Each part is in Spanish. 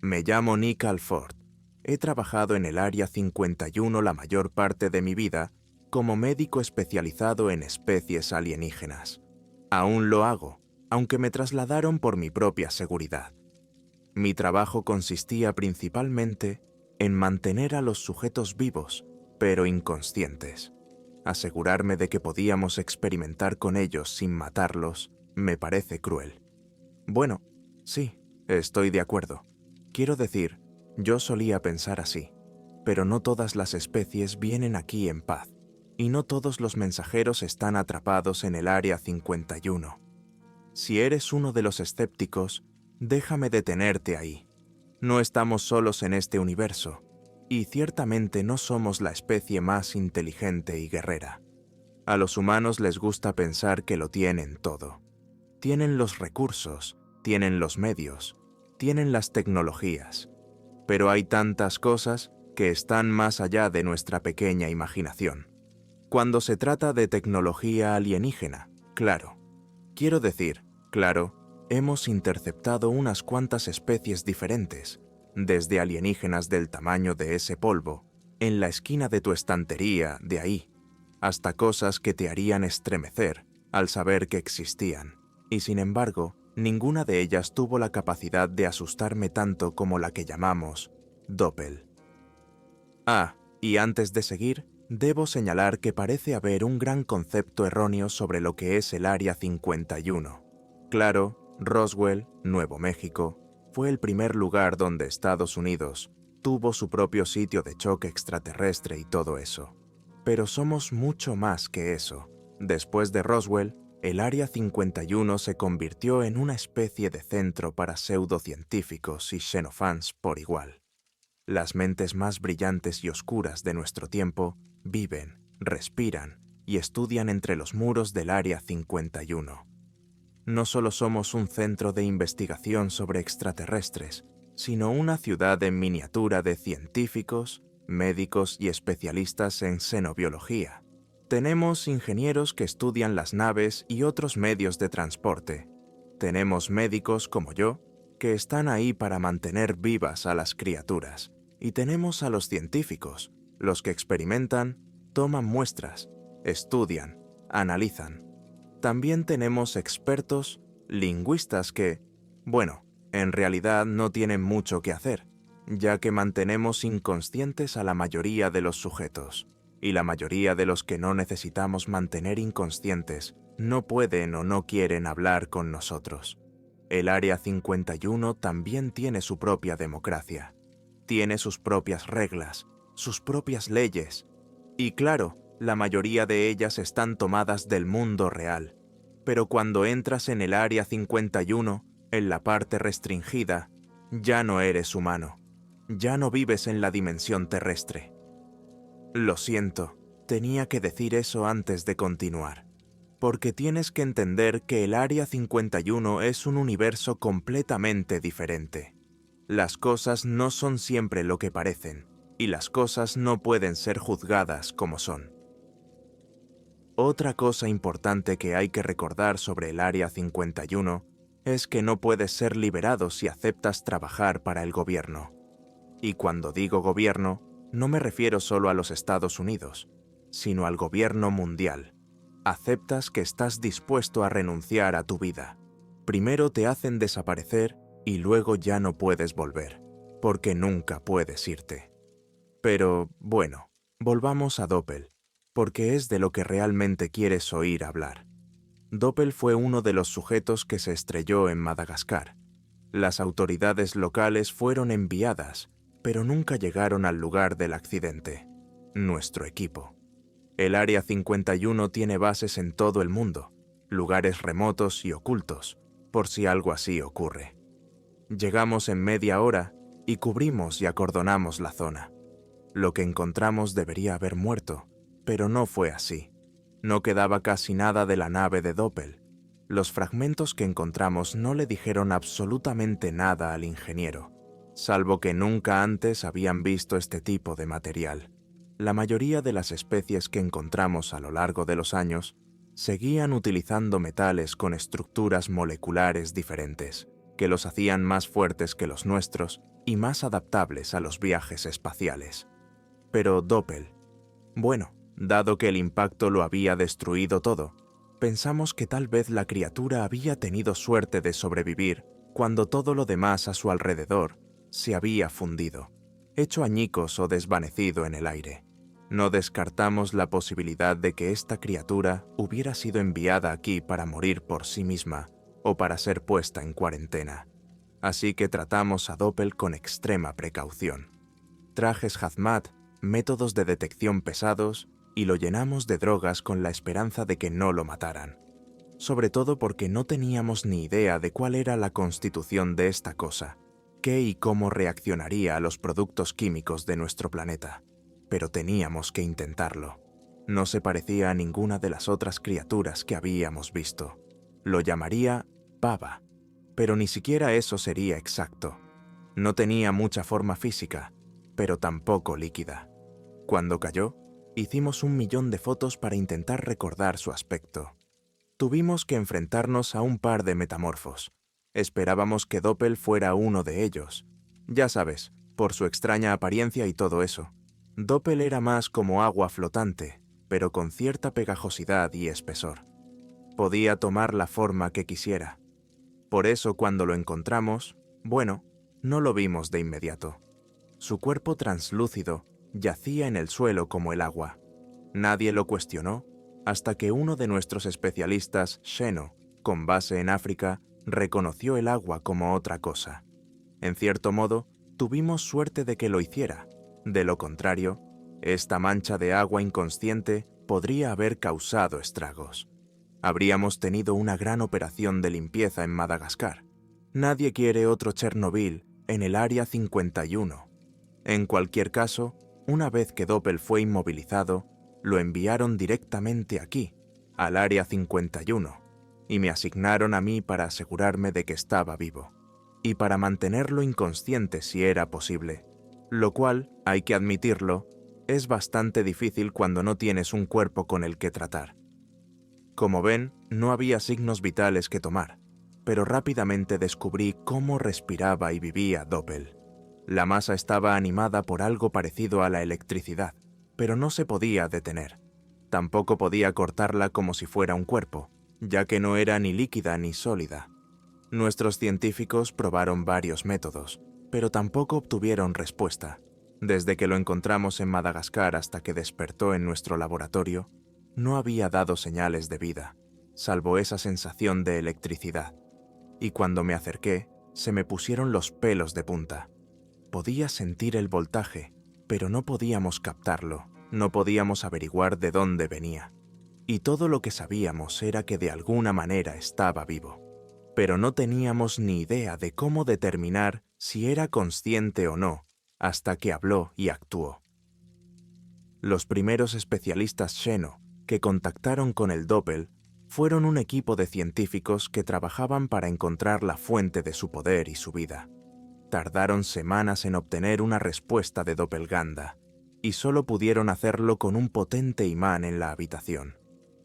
Me llamo Nick Alford. He trabajado en el Área 51 la mayor parte de mi vida como médico especializado en especies alienígenas. Aún lo hago, aunque me trasladaron por mi propia seguridad. Mi trabajo consistía principalmente en mantener a los sujetos vivos, pero inconscientes. Asegurarme de que podíamos experimentar con ellos sin matarlos me parece cruel. Bueno, sí, estoy de acuerdo. Quiero decir, yo solía pensar así, pero no todas las especies vienen aquí en paz, y no todos los mensajeros están atrapados en el Área 51. Si eres uno de los escépticos, déjame detenerte ahí. No estamos solos en este universo, y ciertamente no somos la especie más inteligente y guerrera. A los humanos les gusta pensar que lo tienen todo. Tienen los recursos, tienen los medios, tienen las tecnologías, pero hay tantas cosas que están más allá de nuestra pequeña imaginación. Cuando se trata de tecnología alienígena, claro. Quiero decir, claro, hemos interceptado unas cuantas especies diferentes, desde alienígenas del tamaño de ese polvo, en la esquina de tu estantería, de ahí, hasta cosas que te harían estremecer al saber que existían. Y sin embargo, ninguna de ellas tuvo la capacidad de asustarme tanto como la que llamamos Doppel. Y antes de seguir, debo señalar que parece haber un gran concepto erróneo sobre lo que es el Área 51. Claro, Roswell, Nuevo México, fue el primer lugar donde Estados Unidos tuvo su propio sitio de choque extraterrestre y todo eso. Pero somos mucho más que eso. Después de Roswell, el Área 51 se convirtió en una especie de centro para pseudocientíficos y xenofans por igual. Las mentes más brillantes y oscuras de nuestro tiempo viven, respiran y estudian entre los muros del Área 51. No solo somos un centro de investigación sobre extraterrestres, sino una ciudad en miniatura de científicos, médicos y especialistas en xenobiología. Tenemos ingenieros que estudian las naves y otros medios de transporte. Tenemos médicos como yo, que están ahí para mantener vivas a las criaturas. Y tenemos a los científicos, los que experimentan, toman muestras, estudian, analizan. También tenemos expertos, lingüistas que, bueno, en realidad no tienen mucho que hacer, ya que mantenemos inconscientes a la mayoría de los sujetos, y la mayoría de los que no necesitamos mantener inconscientes no pueden o no quieren hablar con nosotros. El Área 51 también tiene su propia democracia. Tiene sus propias reglas, sus propias leyes. Y claro, la mayoría de ellas están tomadas del mundo real. Pero cuando entras en el Área 51, en la parte restringida, ya no eres humano. Ya no vives en la dimensión terrestre. Lo siento, tenía que decir eso antes de continuar. Porque tienes que entender que el Área 51 es un universo completamente diferente. Las cosas no son siempre lo que parecen, y las cosas no pueden ser juzgadas como son. Otra cosa importante que hay que recordar sobre el Área 51 es que no puedes ser liberado si aceptas trabajar para el gobierno. Y cuando digo gobierno, no me refiero solo a los Estados Unidos, sino al gobierno mundial. Aceptas que estás dispuesto a renunciar a tu vida. Primero te hacen desaparecer y luego ya no puedes volver, porque nunca puedes irte. Pero, bueno, volvamos a Doppel, porque es de lo que realmente quieres oír hablar. Doppel fue uno de los sujetos que se estrelló en Madagascar. Las autoridades locales fueron enviadas, pero nunca llegaron al lugar del accidente. Nuestro equipo. El Área 51 tiene bases en todo el mundo, lugares remotos y ocultos, por si algo así ocurre. Llegamos en media hora y cubrimos y acordonamos la zona. Lo que encontramos debería haber muerto, pero no fue así. No quedaba casi nada de la nave de Doppel. Los fragmentos que encontramos no le dijeron absolutamente nada al ingeniero, salvo que nunca antes habían visto este tipo de material. La mayoría de las especies que encontramos a lo largo de los años seguían utilizando metales con estructuras moleculares diferentes, que los hacían más fuertes que los nuestros y más adaptables a los viajes espaciales. Pero Doppel, bueno, dado que el impacto lo había destruido todo, pensamos que tal vez la criatura había tenido suerte de sobrevivir cuando todo lo demás a su alrededor se había fundido, hecho añicos o desvanecido en el aire. No descartamos la posibilidad de que esta criatura hubiera sido enviada aquí para morir por sí misma o para ser puesta en cuarentena. Así que tratamos a Doppel con extrema precaución. Trajes hazmat, métodos de detección pesados y lo llenamos de drogas con la esperanza de que no lo mataran. Sobre todo porque no teníamos ni idea de cuál era la constitución de esta cosa, qué y cómo reaccionaría a los productos químicos de nuestro planeta. Pero teníamos que intentarlo. No se parecía a ninguna de las otras criaturas que habíamos visto. Lo llamaría Baba, pero ni siquiera eso sería exacto. No tenía mucha forma física, pero tampoco líquida. Cuando cayó, hicimos 1.000.000 de fotos para intentar recordar su aspecto. Tuvimos que enfrentarnos a un par de metamorfos. Esperábamos que Doppel fuera uno de ellos. Ya sabes, por su extraña apariencia y todo eso. Doppel era más como agua flotante, pero con cierta pegajosidad y espesor. Podía tomar la forma que quisiera. Por eso cuando lo encontramos, bueno, no lo vimos de inmediato. Su cuerpo translúcido yacía en el suelo como el agua. Nadie lo cuestionó hasta que uno de nuestros especialistas, Sheno, con base en África, reconoció el agua como otra cosa. En cierto modo, tuvimos suerte de que lo hiciera. De lo contrario, esta mancha de agua inconsciente podría haber causado estragos. Habríamos tenido una gran operación de limpieza en Madagascar. Nadie quiere otro Chernobyl en el Área 51. En cualquier caso, una vez que Doppel fue inmovilizado, lo enviaron directamente aquí, al Área 51, y me asignaron a mí para asegurarme de que estaba vivo, y para mantenerlo inconsciente si era posible, lo cual, hay que admitirlo, es bastante difícil cuando no tienes un cuerpo con el que tratar. Como ven, no había signos vitales que tomar, pero rápidamente descubrí cómo respiraba y vivía Doppel. La masa estaba animada por algo parecido a la electricidad, pero no se podía detener. Tampoco podía cortarla como si fuera un cuerpo, ya que no era ni líquida ni sólida. Nuestros científicos probaron varios métodos, pero tampoco obtuvieron respuesta. Desde que lo encontramos en Madagascar hasta que despertó en nuestro laboratorio, no había dado señales de vida, salvo esa sensación de electricidad. Y cuando me acerqué, se me pusieron los pelos de punta. Podía sentir el voltaje, pero no podíamos captarlo, no podíamos averiguar de dónde venía. Y todo lo que sabíamos era que de alguna manera estaba vivo. Pero no teníamos ni idea de cómo determinar si era consciente o no, hasta que habló y actuó. Los primeros especialistas Sheno que contactaron con el Doppel fueron un equipo de científicos que trabajaban para encontrar la fuente de su poder y su vida. Tardaron semanas en obtener una respuesta de Doppelganda, y solo pudieron hacerlo con un potente imán en la habitación.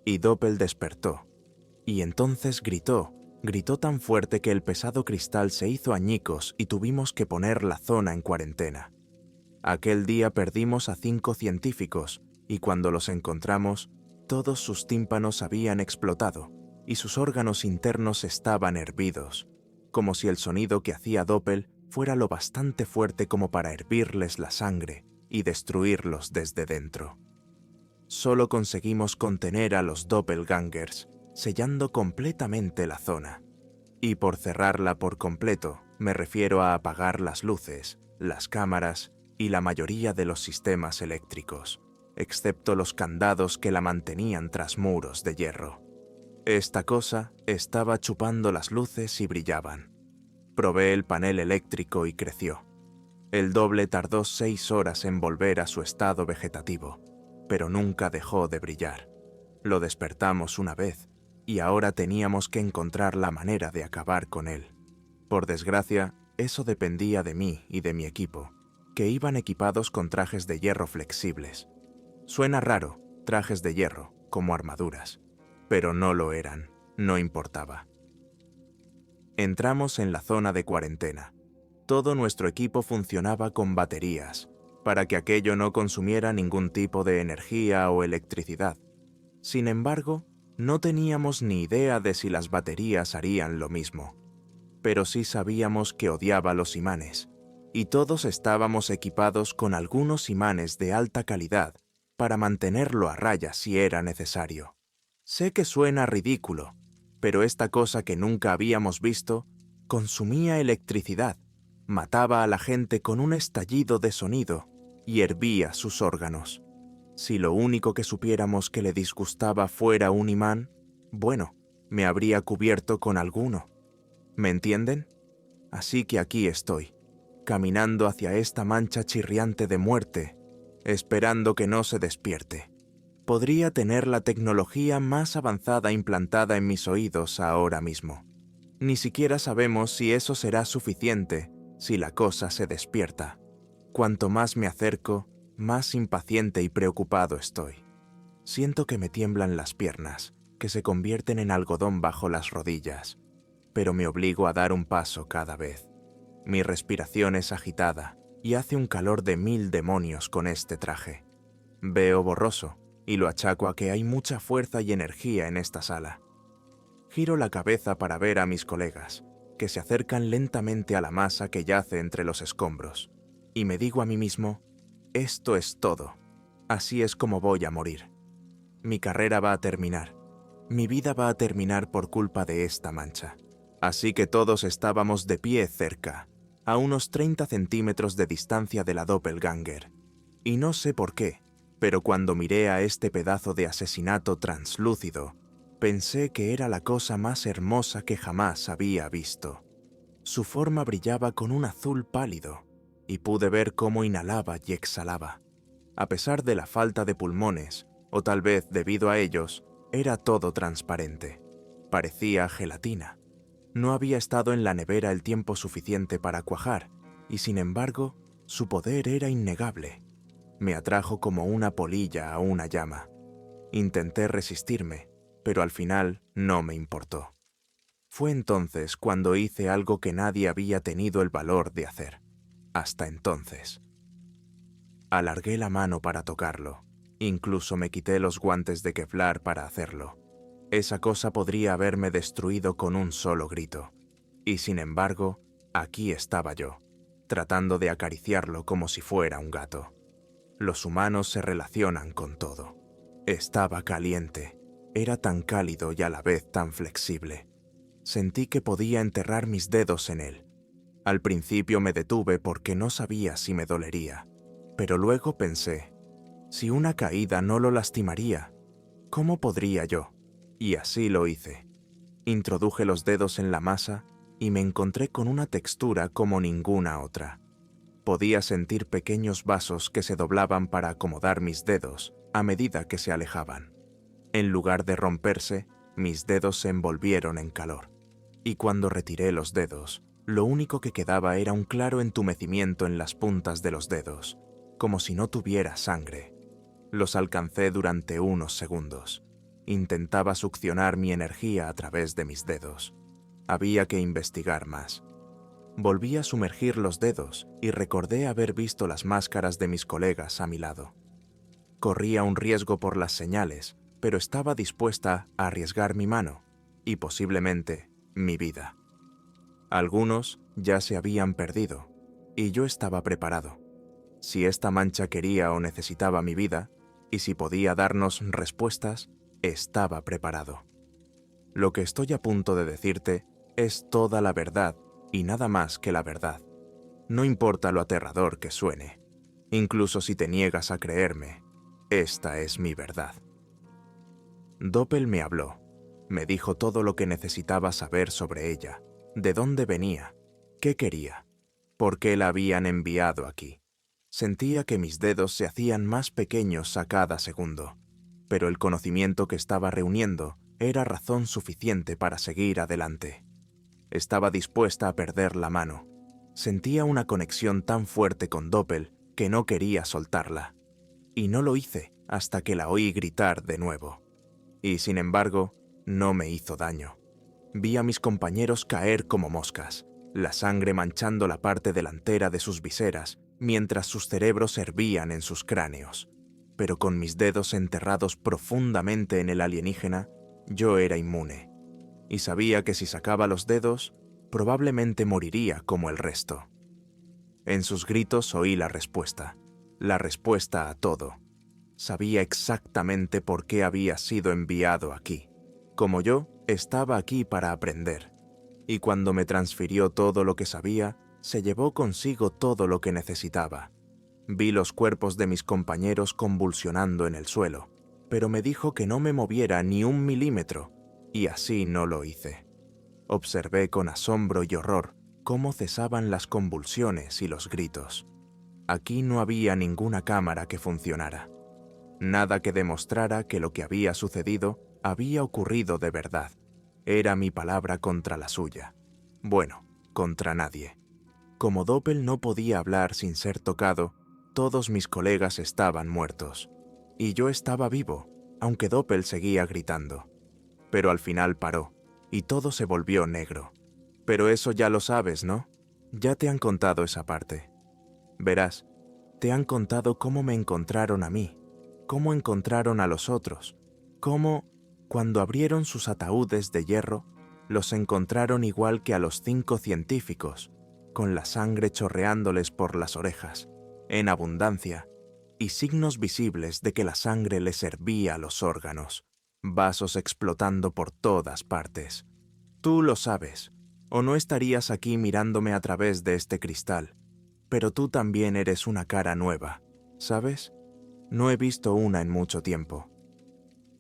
Y Doppel despertó, y entonces gritó tan fuerte que el pesado cristal se hizo añicos y tuvimos que poner la zona en cuarentena. Aquel día perdimos a 5 científicos, y cuando los encontramos, todos sus tímpanos habían explotado, y sus órganos internos estaban hervidos, como si el sonido que hacía Doppel fuera lo bastante fuerte como para hervirles la sangre y destruirlos desde dentro. Solo conseguimos contener a los doppelgangers, sellando completamente la zona. Y por cerrarla por completo, me refiero a apagar las luces, las cámaras y la mayoría de los sistemas eléctricos, excepto los candados que la mantenían tras muros de hierro. Esta cosa estaba chupando las luces y brillaban. Probé el panel eléctrico y creció. El doble tardó 6 horas en volver a su estado vegetativo, pero nunca dejó de brillar. Lo despertamos una vez, y ahora teníamos que encontrar la manera de acabar con él. Por desgracia, eso dependía de mí y de mi equipo, que iban equipados con trajes de hierro flexibles. Suena raro, trajes de hierro, como armaduras, pero no lo eran, no importaba. Entramos en la zona de cuarentena. Todo nuestro equipo funcionaba con baterías, para que aquello no consumiera ningún tipo de energía o electricidad. Sin embargo, no teníamos ni idea de si las baterías harían lo mismo. Pero sí sabíamos que odiaba los imanes, y todos estábamos equipados con algunos imanes de alta calidad para mantenerlo a raya si era necesario. Sé que suena ridículo, pero esta cosa que nunca habíamos visto consumía electricidad, mataba a la gente con un estallido de sonido y hervía sus órganos. Si lo único que supiéramos que le disgustaba fuera un imán, bueno, me habría cubierto con alguno. ¿Me entienden? Así que aquí estoy, caminando hacia esta mancha chirriante de muerte, esperando que no se despierte. Podría tener la tecnología más avanzada implantada en mis oídos ahora mismo. Ni siquiera sabemos si eso será suficiente si la cosa se despierta. Cuanto más me acerco, más impaciente y preocupado estoy. Siento que me tiemblan las piernas, que se convierten en algodón bajo las rodillas, pero me obligo a dar un paso cada vez. Mi respiración es agitada y hace un calor de 1000 demonios con este traje. Veo borroso y lo achaco a que hay mucha fuerza y energía en esta sala. Giro la cabeza para ver a mis colegas, que se acercan lentamente a la masa que yace entre los escombros, y me digo a mí mismo, esto es todo, así es como voy a morir. Mi carrera va a terminar, mi vida va a terminar por culpa de esta mancha. Así que todos estábamos de pie cerca, a unos 30 centímetros de distancia de la doppelganger. Y no sé por qué, pero cuando miré a este pedazo de asesinato translúcido, pensé que era la cosa más hermosa que jamás había visto. Su forma brillaba con un azul pálido, y pude ver cómo inhalaba y exhalaba. A pesar de la falta de pulmones, o tal vez debido a ellos, era todo transparente. Parecía gelatina. No había estado en la nevera el tiempo suficiente para cuajar, y sin embargo, su poder era innegable. Me atrajo como una polilla a una llama. Intenté resistirme, pero al final no me importó. Fue entonces cuando hice algo que nadie había tenido el valor de hacer. Hasta entonces. Alargué la mano para tocarlo. Incluso me quité los guantes de Kevlar para hacerlo. Esa cosa podría haberme destruido con un solo grito. Y sin embargo, aquí estaba yo, tratando de acariciarlo como si fuera un gato. Los humanos se relacionan con todo. Estaba caliente. Era tan cálido y a la vez tan flexible. Sentí que podía enterrar mis dedos en él. Al principio me detuve porque no sabía si me dolería, pero luego pensé, si una caída no lo lastimaría, ¿cómo podría yo? Y así lo hice. Introduje los dedos en la masa y me encontré con una textura como ninguna otra. Podía sentir pequeños vasos que se doblaban para acomodar mis dedos a medida que se alejaban. En lugar de romperse, mis dedos se envolvieron en calor. Y cuando retiré los dedos, lo único que quedaba era un claro entumecimiento en las puntas de los dedos, como si no tuviera sangre. Los alcancé durante unos segundos. Intentaba succionar mi energía a través de mis dedos. Había que investigar más. Volví a sumergir los dedos y recordé haber visto las máscaras de mis colegas a mi lado. Corría un riesgo por las señales, pero estaba dispuesta a arriesgar mi mano y posiblemente mi vida. Algunos ya se habían perdido y yo estaba preparado. Si esta mancha quería o necesitaba mi vida y si podía darnos respuestas, estaba preparado. Lo que estoy a punto de decirte es toda la verdad y nada más que la verdad. No importa lo aterrador que suene, incluso si te niegas a creerme, esta es mi verdad. Doppel me habló, me dijo todo lo que necesitaba saber sobre ella, de dónde venía, qué quería, por qué la habían enviado aquí. Sentía que mis dedos se hacían más pequeños a cada segundo, pero el conocimiento que estaba reuniendo era razón suficiente para seguir adelante. Estaba dispuesta a perder la mano. Sentía una conexión tan fuerte con Doppel que no quería soltarla. Y no lo hice hasta que la oí gritar de nuevo. Y sin embargo, no me hizo daño. Vi a mis compañeros caer como moscas, la sangre manchando la parte delantera de sus viseras, mientras sus cerebros hervían en sus cráneos. Pero con mis dedos enterrados profundamente en el alienígena, yo era inmune. Y sabía que si sacaba los dedos, probablemente moriría como el resto. En sus gritos oí la respuesta a todo. Sabía exactamente por qué había sido enviado aquí. Como yo, estaba aquí para aprender. Y cuando me transfirió todo lo que sabía, se llevó consigo todo lo que necesitaba. Vi los cuerpos de mis compañeros convulsionando en el suelo, pero me dijo que no me moviera ni un milímetro, y así no lo hice. Observé con asombro y horror cómo cesaban las convulsiones y los gritos. Aquí no había ninguna cámara que funcionara. Nada que demostrara que lo que había sucedido había ocurrido de verdad. Era mi palabra contra la suya. Bueno, contra nadie. Como Doppel no podía hablar sin ser tocado, todos mis colegas estaban muertos. Y yo estaba vivo, aunque Doppel seguía gritando. Pero al final paró, y todo se volvió negro. Pero eso ya lo sabes, ¿no? Ya te han contado esa parte. Verás, te han contado cómo me encontraron a mí, cómo encontraron a los otros, cómo, cuando abrieron sus ataúdes de hierro, los encontraron igual que a los 5 científicos, con la sangre chorreándoles por las orejas, en abundancia, y signos visibles de que la sangre les hervía los órganos, vasos explotando por todas partes. Tú lo sabes, o no estarías aquí mirándome a través de este cristal, pero tú también eres una cara nueva, ¿sabes? No he visto una en mucho tiempo.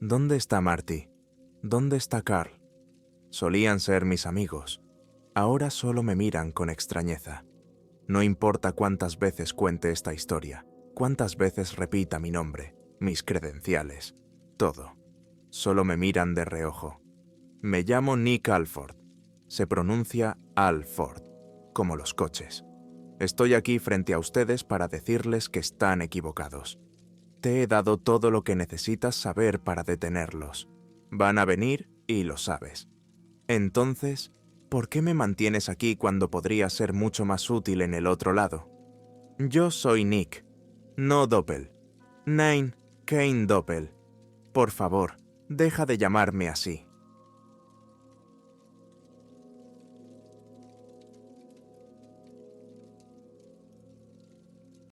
¿Dónde está Marty? ¿Dónde está Carl? Solían ser mis amigos. Ahora solo me miran con extrañeza. No importa cuántas veces cuente esta historia, cuántas veces repita mi nombre, mis credenciales, todo. Solo me miran de reojo. Me llamo Nick Alford. Se pronuncia Alford, como los coches. Estoy aquí frente a ustedes para decirles que están equivocados. Te he dado todo lo que necesitas saber para detenerlos. Van a venir y lo sabes. Entonces, ¿por qué me mantienes aquí cuando podría ser mucho más útil en el otro lado? Yo soy Nick, no Doppel. Nein, kein Doppel. Por favor, deja de llamarme así.